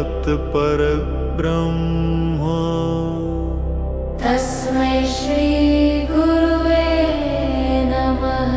तत्परब्रह्म तस्मै श्री गुरुवे नमः।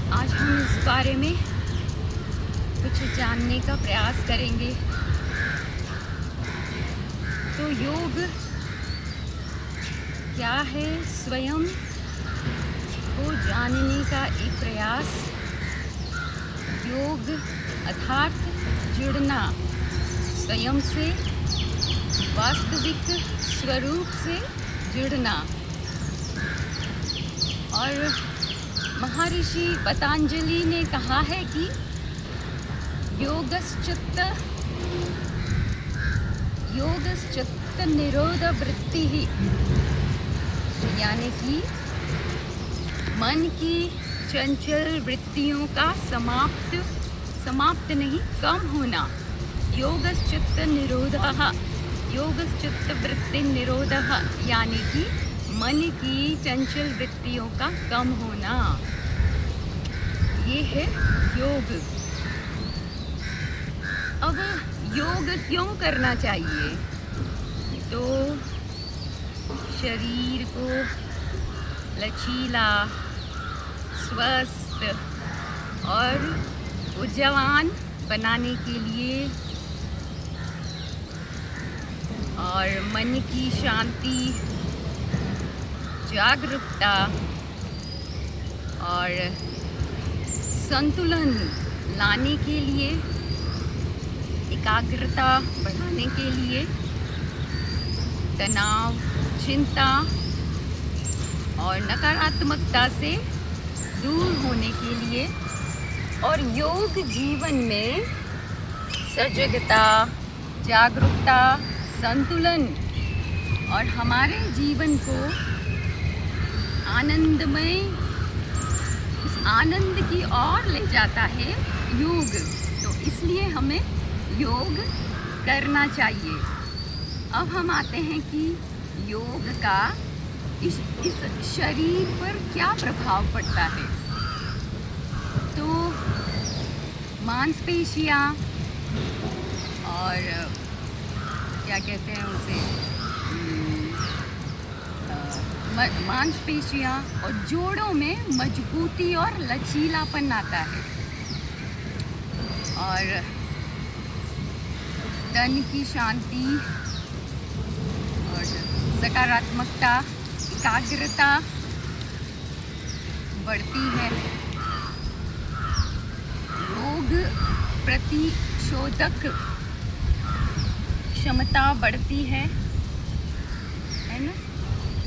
आज हम इस बारे में कुछ जानने का प्रयास करेंगे। तो योग क्या है, स्वयं को जानने का एक प्रयास। योग अर्थात जुड़ना स्वयं से, वास्तविक स्वरूप से जुड़ना। और महर्षि पतंजलि ने कहा है कि योगश्चित्त निरोध वृत्ति ही, यानी कि मन की चंचल वृत्तियों का समाप्त नहीं, कम होना। योगश्चित्त निरोधः, योगश्चित्त वृत्ति निरोधः, यानी कि मन की चंचल वृत्तियों का कम होना, ये है योग। अब योग क्यों करना चाहिए? तो शरीर को लचीला, स्वस्थ और ऊर्जावान बनाने के लिए और मन की शांति, जागरूकता और संतुलन लाने के लिए, एकाग्रता बढ़ाने के लिए, तनाव, चिंता और नकारात्मकता से दूर होने के लिए, और योग जीवन में सजगता, जागरूकता, संतुलन और हमारे जीवन को आनंदमय, इस आनंद की ओर ले जाता है योग। तो इसलिए हमें योग करना चाहिए। अब हम आते हैं कि योग का इस शरीर पर क्या प्रभाव पड़ता है। तो मांसपेशियाँ और क्या कहते हैं उसे, मांसपेशियाँ और जोड़ों में मजबूती और लचीलापन आता है, और तन की शांति और सकारात्मकता, एकाग्रता बढ़ती है। रोग प्रतिशोधक क्षमता बढ़ती है ना,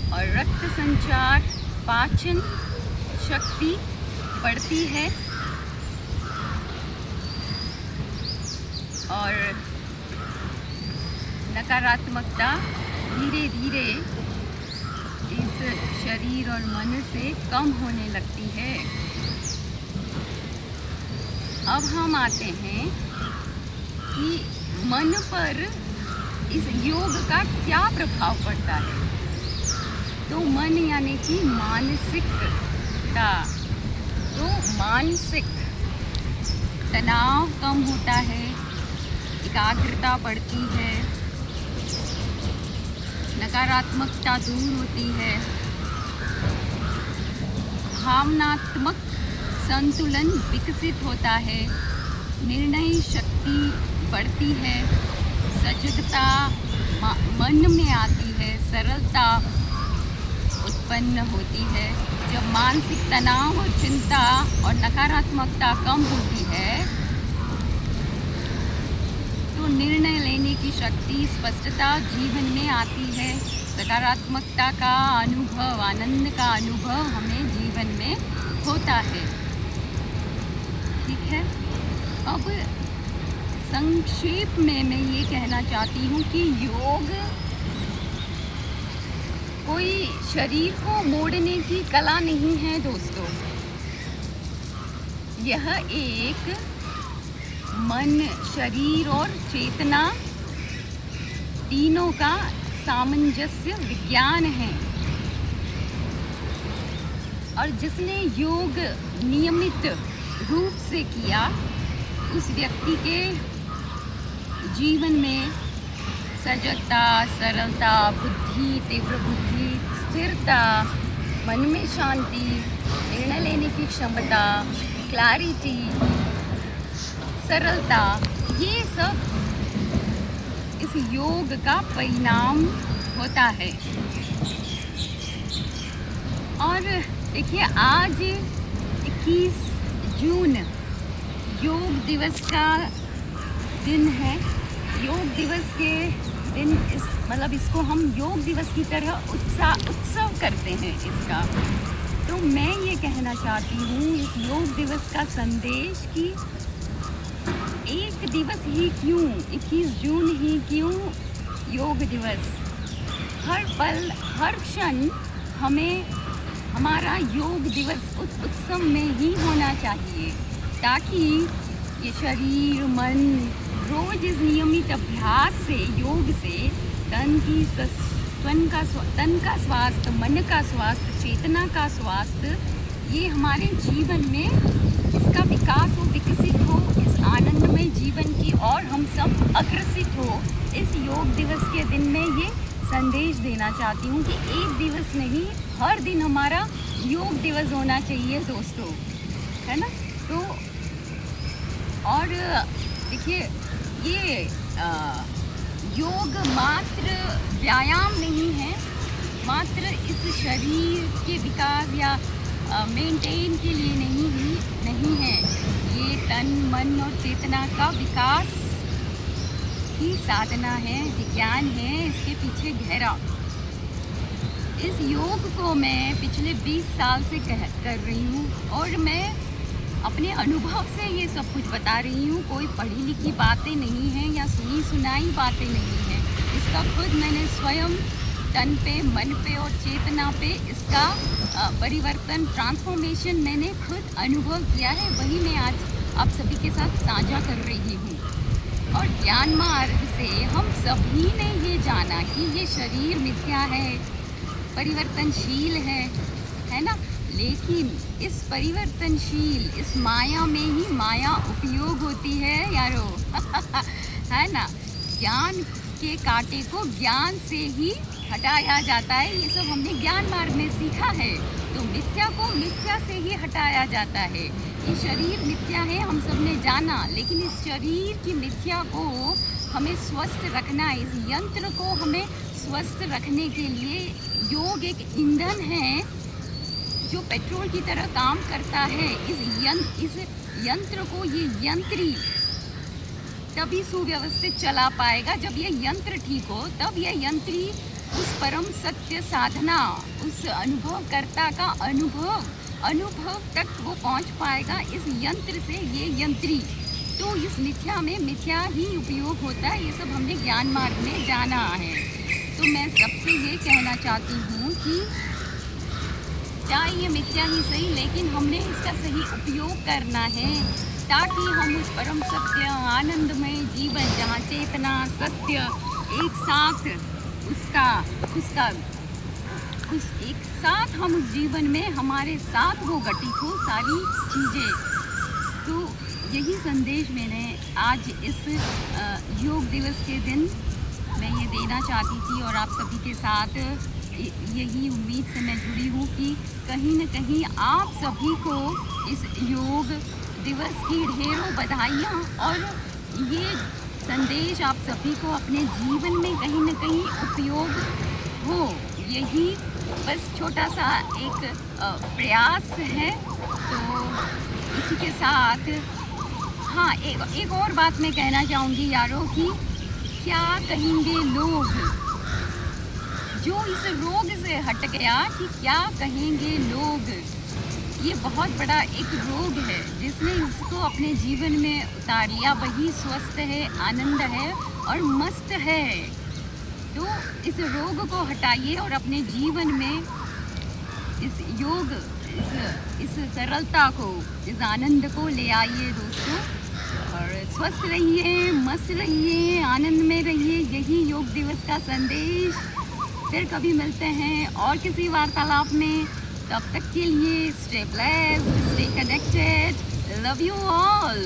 और रक्त संचार, पाचन शक्ति बढ़ती है, और नकारात्मकता धीरे धीरे इस शरीर और मन से कम होने लगती है। अब हम आते हैं कि मन पर इस योग का क्या प्रभाव पड़ता है। तो मन यानी कि मानसिकता, तो मानसिक तनाव कम होता है, एकाग्रता बढ़ती है, नकारात्मकता दूर होती है, भावनात्मक संतुलन विकसित होता है, निर्णय शक्ति बढ़ती है, सजगता मन में आती है, सरलता उत्पन्न होती है। जब मानसिक तनाव और चिंता और नकारात्मकता कम होती है तो निर्णय लेने की शक्ति, स्पष्टता जीवन में आती है। सकारात्मकता का अनुभव, आनंद का अनुभव हमें जीवन में होता है। ठीक है, अब संक्षेप में मैं ये कहना चाहती हूँ कि योग कोई शरीर को मोड़ने की कला नहीं है दोस्तों। यह एक मन, शरीर और चेतना तीनों का सामंजस्य विज्ञान है। और जिसने योग नियमित रूप से किया, उस व्यक्ति के जीवन में सजगता, सरलता, बुद्धि, तीव्र बुद्धि, स्थिरता, मन में शांति, निर्णय लेने की क्षमता, क्लैरिटी, सरलता, ये सब इस योग का परिणाम होता है। और देखिए, आज 21 जून योग दिवस का दिन है। योग दिवस के दिन इसको हम योग दिवस की तरह उत्सव करते हैं इसका। तो मैं ये कहना चाहती हूँ इस योग दिवस का संदेश कि एक दिवस ही क्यों, 21 जून ही क्यों योग दिवस, हर पल हर क्षण हमें हमारा योग दिवस उस उत्सव में ही होना चाहिए, ताकि ये शरीर मन रोज इस नियमित अभ्यास से, योग से तन का स्वास्थ्य, मन का स्वास्थ्य, चेतना का स्वास्थ्य, ये हमारे जीवन में इसका विकास हो, विकसित हो, इस आनंदमय जीवन की और हम सब अग्रसित हो। इस योग दिवस के दिन में ये संदेश देना चाहती हूँ कि एक दिवस नहीं, हर दिन हमारा योग दिवस होना चाहिए दोस्तों, है ना। तो और देखिए, ये योग मात्र व्यायाम नहीं है, मात्र इस शरीर के विकास या मेंटेन के लिए नहीं है। ये तन मन और चेतना का विकास की साधना है, विज्ञान है इसके पीछे गहरा। इस योग को मैं पिछले 20 साल से कर रही हूँ और मैं अपने अनुभव से ये सब कुछ बता रही हूँ। कोई पढ़ी लिखी बातें नहीं हैं या सुनी सुनाई बातें नहीं हैं। इसका खुद मैंने स्वयं तन पे, मन पे और चेतना पे इसका परिवर्तन, ट्रांसफॉर्मेशन मैंने खुद अनुभव किया है, वही मैं आज आप सभी के साथ साझा कर रही हूँ। और ज्ञान मार्ग से हम सभी ने ये जाना कि ये शरीर मिथ्या है, परिवर्तनशील है ना। लेकिन इस परिवर्तनशील, इस माया में ही माया उपयोग होती है यारो है ना। ज्ञान के कांटे को ज्ञान से ही हटाया जाता है, ये सब हमने ज्ञान मार्ग में सीखा है। तो मिथ्या को मिथ्या से ही हटाया जाता है। ये शरीर मिथ्या है हम सब ने जाना, लेकिन इस शरीर की मिथ्या को हमें स्वस्थ रखना है। इस यंत्र को हमें स्वस्थ रखने के लिए योग एक ईंधन है जो पेट्रोल की तरह काम करता है। इस यंत्र को, ये यंत्री तभी सुव्यवस्थित चला पाएगा जब ये यंत्र ठीक हो, तब ये यंत्री उस परम सत्य साधना, उस अनुभवकर्ता का अनुभव तक वो पहुंच पाएगा इस यंत्र से, ये यंत्री। तो इस मिथ्या में मिथ्या ही उपयोग होता है, ये सब हमने ज्ञान मार्ग में जाना है। तो मैं सबसे ये कहना चाहती हूँ कि चाहे ये मिथ्या ही सही, लेकिन हमने इसका सही उपयोग करना है, ताकि हम उस परम सत्य आनंदमय जीवन, जहाँ चेतना सत्य एक साथ एक साथ हम उस जीवन में हमारे साथ वो घटित हो सारी चीज़ें। तो यही संदेश मैंने आज इस योग दिवस के दिन मैं ये देना चाहती थी, और आप सभी के साथ यही उम्मीद से मैं जुड़ी हूँ कि कहीं न कहीं आप सभी को इस योग दिवस की ढेरों बधाइयाँ, और ये संदेश आप सभी को अपने जीवन में कहीं न कहीं उपयोग हो। यही बस छोटा सा एक प्रयास है। तो इसी के साथ हाँ, एक और बात मैं कहना चाहूँगी यारों कि क्या कहेंगे लोग, जो इस रोग से हट गया कि क्या कहेंगे लोग, ये बहुत बड़ा एक रोग है। जिसने इसको अपने जीवन में उतार लिया वही स्वस्थ है, आनंद है और मस्त है। तो इस रोग को हटाइए और अपने जीवन में इस योग, इस सरलता को, इस आनंद को ले आइए दोस्तों, और स्वस्थ रहिए, मस्त रहिए, आनंद में रहिए। यही योग दिवस का संदेश। फिर कभी मिलते हैं और किसी वार्तालाप में। तब तक के लिए stay blessed, stay connected, love you all.